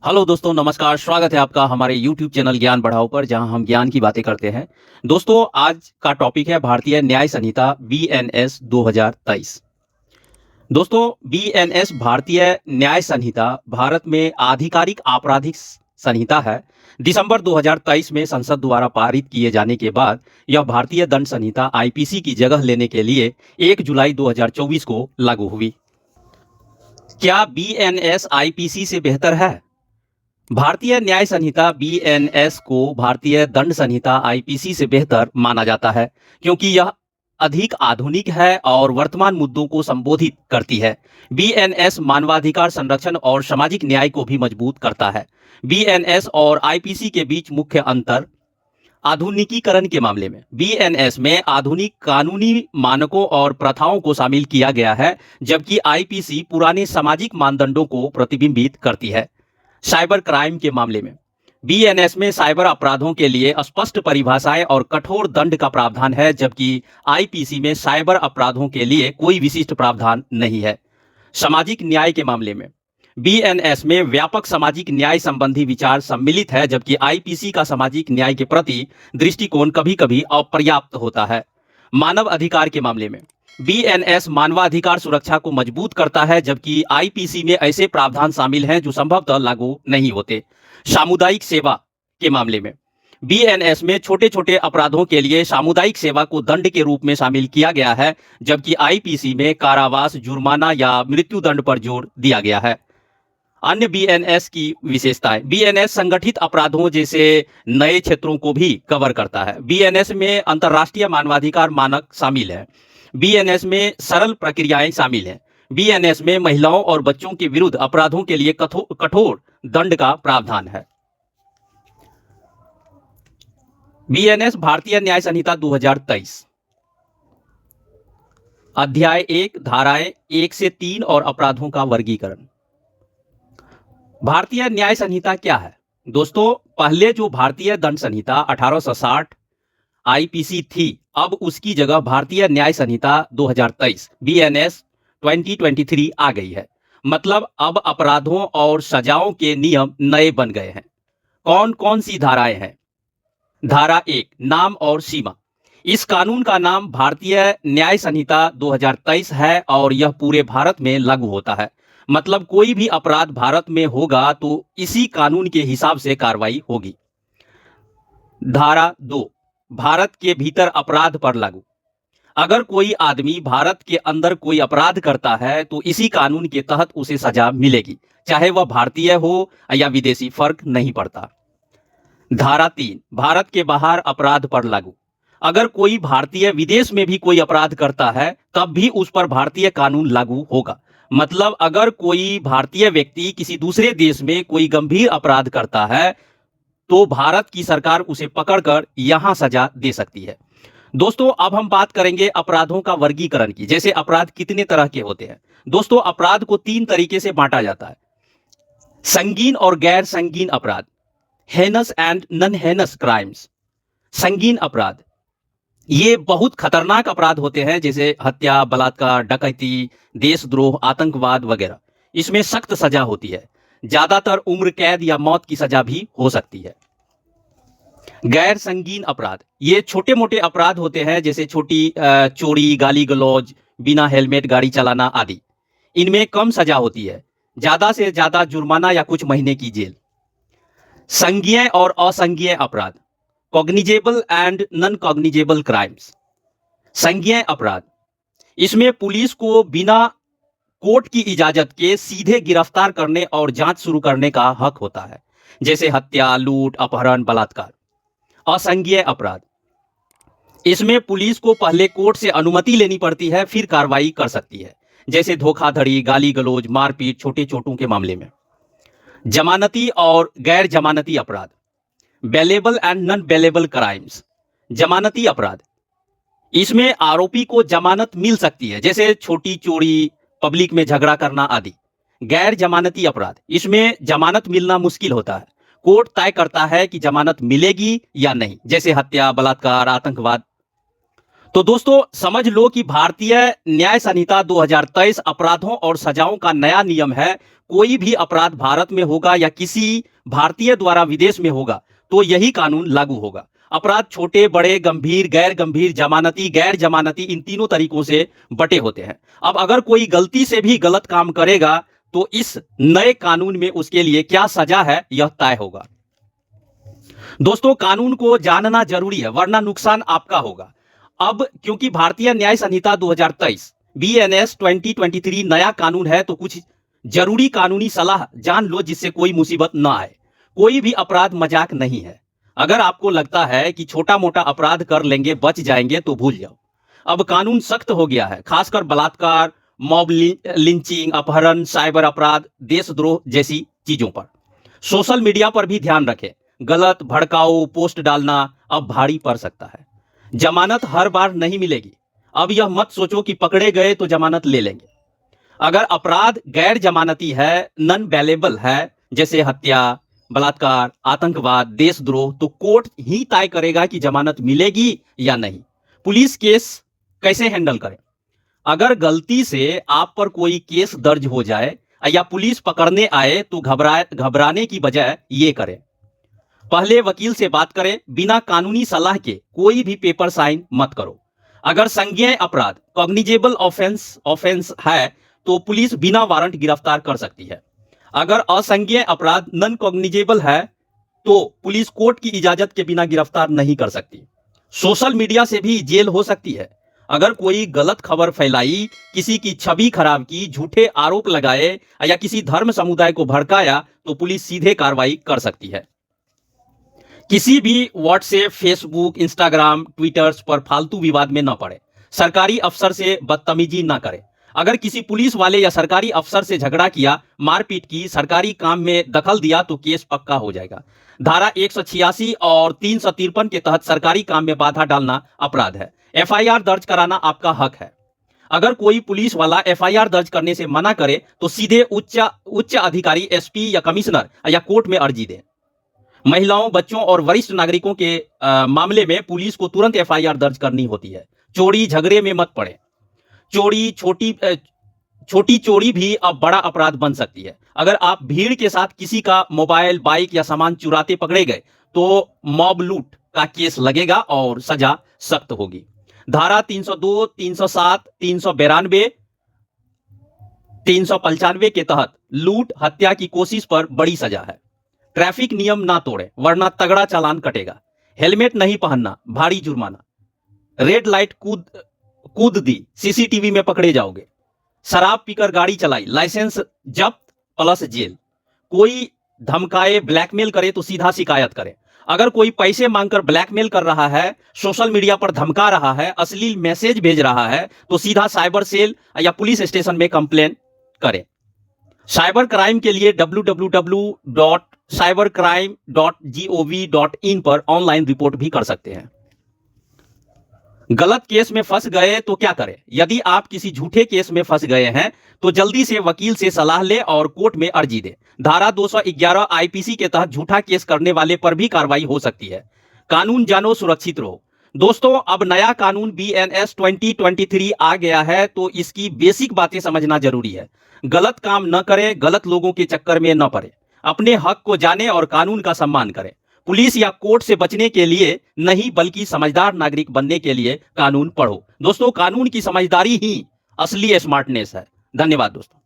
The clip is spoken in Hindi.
हेलो दोस्तों, नमस्कार। स्वागत है आपका हमारे यूट्यूब चैनल ज्ञान बढ़ाओ पर, जहां हम ज्ञान की बातें करते हैं। दोस्तों, आज का टॉपिक है भारतीय न्याय संहिता बीएनएस 2023। दोस्तों, बीएनएस भारतीय न्याय संहिता भारत में आधिकारिक आपराधिक संहिता है। दिसंबर 2023 में संसद द्वारा पारित किए जाने के बाद यह भारतीय दंड संहिता आईपीसी की जगह लेने के लिए 1 जुलाई 2024 को लागू हुई। क्या बीएनएस आईपीसी से बेहतर है? भारतीय न्याय संहिता बीएनएस को भारतीय दंड संहिता आईपीसी से बेहतर माना जाता है, क्योंकि यह अधिक आधुनिक है और वर्तमान मुद्दों को संबोधित करती है। बीएनएस मानवाधिकार संरक्षण और सामाजिक न्याय को भी मजबूत करता है। बीएनएस और आईपीसी के बीच मुख्य अंतर आधुनिकीकरण के मामले में बीएनएस में आधुनिक कानूनी मानकों और प्रथाओं को शामिल किया गया है, जबकि आईपीसी पुराने सामाजिक मानदंडों को प्रतिबिंबित करती है। साइबर क्राइम के मामले में बीएनएस में साइबर अपराधों के लिए स्पष्ट परिभाषाएं और कठोर दंड का प्रावधान है, जबकि आईपीसी में साइबर अपराधों के लिए कोई विशिष्ट प्रावधान नहीं है। सामाजिक न्याय के मामले में बीएनएस में व्यापक सामाजिक न्याय संबंधी विचार सम्मिलित है, जबकि आईपीसी का सामाजिक न्याय के प्रति दृष्टिकोण कभी-कभी अपर्याप्त होता है। मानव अधिकार के मामले में बीएनएस मानवाधिकार सुरक्षा को मजबूत करता है, जबकि आईपीसी में ऐसे प्रावधान शामिल हैं जो संभवतः लागू नहीं होते। सामुदायिक सेवा के मामले में बीएनएस में छोटे छोटे अपराधों के लिए सामुदायिक सेवा को दंड के रूप में शामिल किया गया है, जबकि आईपीसी में कारावास, जुर्माना या मृत्यु दंड पर जोर दिया गया है। अन्य बीएनएस की विशेषताएं: बीएनएस संगठित अपराधों जैसे नए क्षेत्रों को भी कवर करता है। बीएनएस में अंतर्राष्ट्रीय मानवाधिकार मानक शामिल है। बीएनएस में सरल प्रक्रियाएं शामिल हैं। बीएनएस में महिलाओं और बच्चों के विरुद्ध अपराधों के लिए कठोर दंड का प्रावधान है। बीएनएस भारतीय न्याय संहिता 2023 अध्याय 1, धाराएं 1 से 3 और अपराधों का वर्गीकरण। भारतीय न्याय संहिता क्या है? दोस्तों, पहले जो भारतीय दंड संहिता 1860 आईपीसी थी, अब उसकी जगह भारतीय न्याय संहिता 2023 बीएनएस 2023 आ गई है। मतलब अब अपराधों और सजाओं के नियम नए बन गए हैं। कौन कौन सी धाराएं हैं? धारा 1, नाम और सीमा। इस कानून का नाम भारतीय न्याय संहिता 2023 है और यह पूरे भारत में लागू होता है। मतलब कोई भी अपराध भारत में होगा तो इसी कानून के हिसाब से कार्रवाई होगी। धारा 2, भारत के भीतर अपराध पर लागू। अगर कोई आदमी भारत के अंदर कोई अपराध करता है तो इसी कानून के तहत उसे सजा मिलेगी, चाहे वह भारतीय हो या विदेशी, फर्क नहीं पड़ता। धारा 3, भारत के बाहर अपराध पर लागू। अगर कोई भारतीय विदेश में भी कोई अपराध करता है तब भी उस पर भारतीय कानून लागू होगा। मतलब अगर कोई भारतीय व्यक्ति किसी दूसरे देश में कोई गंभीर अपराध करता है तो भारत की सरकार उसे पकड़कर यहां सजा दे सकती है। दोस्तों, अब हम बात करेंगे अपराधों का वर्गीकरण की। जैसे अपराध कितने तरह के होते हैं? दोस्तों, अपराध को 3 तरीके से बांटा जाता है: संगीन और गैर संगीन अपराध, heinous and non heinous crimes. संगीन अपराध ये बहुत खतरनाक अपराध होते हैं, जैसे हत्या, बलात्कार, डकैती, देशद्रोह, आतंकवाद वगैरह। इसमें सख्त सजा होती है, ज्यादातर उम्र कैद या मौत की सजा भी हो सकती है। गैर संगीन अपराध ये छोटे मोटे अपराध होते हैं, जैसे छोटी चोरी, गाली गलौज, बिना हेलमेट गाड़ी चलाना आदि। इनमें कम सजा होती है, ज्यादा से ज्यादा जुर्माना या कुछ महीने की जेल। संज्ञेय और असंज्ञेय अपराध, cognizable and non cognizable crimes. संज्ञेय अपराध इसमें पुलिस को बिना कोर्ट की इजाजत के सीधे गिरफ्तार करने और जांच शुरू करने का हक होता है, जैसे हत्या, लूट, अपहरण, बलात्कार। असंज्ञेय अपराध इसमें पुलिस को पहले कोर्ट से अनुमति लेनी पड़ती है, फिर कार्रवाई कर सकती है, जैसे धोखाधड़ी, गाली गलौज, मारपीट, छोटे चोटों के मामले में। जमानती और गैर जमानती अपराध, bailable and non bailable crimes. जमानती अपराध इसमें आरोपी को जमानत मिल सकती है, जैसे छोटी चोरी, पब्लिक में झगड़ा करना आदि। गैर जमानती अपराध इसमें जमानत मिलना मुश्किल होता है, कोर्ट तय करता है कि जमानत मिलेगी या नहीं, जैसे हत्या, बलात्कार, आतंकवाद। तो दोस्तों समझ लो कि भारतीय न्याय संहिता 2023 अपराधों और सजाओं का नया नियम है। कोई भी अपराध भारत में होगा या किसी भारतीय द्वारा विदेश में होगा तो यही कानून लागू होगा। अपराध छोटे, बड़े, गंभीर, गैर गंभीर, जमानती, गैर जमानती, इन तीनों तरीकों से बटे होते हैं। अब अगर कोई गलती से भी गलत काम करेगा तो इस नए कानून में उसके लिए क्या सजा है यह तय होगा। दोस्तों कानून को जानना जरूरी है वरना नुकसान आपका होगा। अब क्योंकि भारतीय न्याय संहिता 2023 BNS 2023 नया कानून है तो कुछ जरूरी कानूनी सलाह जान लो जिससे कोई मुसीबत ना आए। कोई भी अपराध मजाक नहीं है। अगर आपको लगता है कि छोटा मोटा अपराध कर लेंगे बच जाएंगे तो भूल जाओ। अब कानून सख्त हो गया है, खासकर बलात्कार, मॉब लिंचिंग, अपहरण, साइबर अपराध, देशद्रोह जैसी चीजों पर। सोशल मीडिया पर भी ध्यान रखें, गलत भड़काऊ पोस्ट डालना अब भारी पड़ सकता है। जमानत हर बार नहीं मिलेगी। अब यह मत सोचो कि पकड़े गए तो जमानत ले लेंगे। अगर अपराध गैर जमानती है, नॉन बेलेबल है, जैसे हत्या, बलात्कार, आतंकवाद, देशद्रोह, तो कोर्ट ही तय करेगा कि जमानत मिलेगी या नहीं। पुलिस केस कैसे हैंडल करें? अगर गलती से आप पर कोई केस दर्ज हो जाए या पुलिस पकड़ने आए तो घबराने की बजाय ये करें, पहले वकील से बात करें। बिना कानूनी सलाह के कोई भी पेपर साइन मत करो। अगर संज्ञेय अपराध कॉग्निजेबल ऑफेंस है तो पुलिस बिना वारंट गिरफ्तार कर सकती है। अगर असंज्ञेय अपराध नॉन कॉग्निजेबल है तो पुलिस कोर्ट की इजाजत के बिना गिरफ्तार नहीं कर सकती। सोशल मीडिया से भी जेल हो सकती है। अगर कोई गलत खबर फैलाई, किसी की छवि खराब की, झूठे आरोप लगाए या किसी धर्म समुदाय को भड़काया तो पुलिस सीधे कार्रवाई कर सकती है। किसी भी व्हाट्सएप, फेसबुक, इंस्टाग्राम, ट्विटर्स पर फालतू विवाद में न पड़े। सरकारी अफसर से बदतमीजी न करें। अगर किसी पुलिस वाले या सरकारी अफसर से झगड़ा किया, मारपीट की, सरकारी काम में दखल दिया तो केस पक्का हो जाएगा। धारा 186 और 353 के तहत सरकारी काम में बाधा डालना अपराध है। FIR दर्ज कराना आपका हक है। अगर कोई पुलिस वाला FIR दर्ज करने से मना करे तो सीधे उच्च अधिकारी SP या कमिश्नर या कोर्ट में अर्जी दें। महिलाओं, बच्चों और वरिष्ठ नागरिकों के मामले में पुलिस को तुरंत FIR दर्ज करनी होती है। चोरी झगड़े में मत पड़े। चोरी छोटी चोरी भी अब बड़ा अपराध बन सकती है। अगर आप भीड़ के साथ किसी का मोबाइल, बाइक या सामान चुराते पकड़े गए तो मॉब लूट का केस लगेगा और सजा सख्त होगी। धारा 302, 307, 392, 395 के तहत लूट, हत्या की कोशिश पर बड़ी सजा है। ट्रैफिक नियम ना तोड़े वरना तगड़ा चालान कटेगा। हेलमेट नहीं पहनना, भारी जुर्माना। रेड लाइट कूद दी, CCTV में पकड़े जाओगे। शराब पीकर गाड़ी चलाई, लाइसेंस जब्त प्लस जेल। कोई धमकाए, ब्लैकमेल करे तो सीधा शिकायत करें। अगर कोई पैसे मांगकर ब्लैकमेल कर रहा है, सोशल मीडिया पर धमका रहा है, अश्लील मैसेज भेज रहा है तो सीधा साइबर सेल या पुलिस स्टेशन में कंप्लेन करें। साइबर क्राइम के लिए www.cybercrime.gov.in पर ऑनलाइन रिपोर्ट भी कर सकते हैं। गलत केस में फंस गए तो क्या करें? यदि आप किसी झूठे केस में फंस गए हैं तो जल्दी से वकील से सलाह लें और कोर्ट में अर्जी दें। धारा 211 IPC के तहत झूठा केस करने वाले पर भी कार्रवाई हो सकती है। कानून जानो, सुरक्षित रहो। दोस्तों अब नया कानून BNS 2023 आ गया है तो इसकी बेसिक बातें समझना जरूरी है। गलत काम न करें, गलत लोगों के चक्कर में न पड़े। अपने हक को जाने और कानून का सम्मान करें। पुलिस या कोर्ट से बचने के लिए नहीं बल्कि समझदार नागरिक बनने के लिए कानून पढ़ो। दोस्तों कानून की समझदारी ही असली स्मार्टनेस है। धन्यवाद दोस्तों।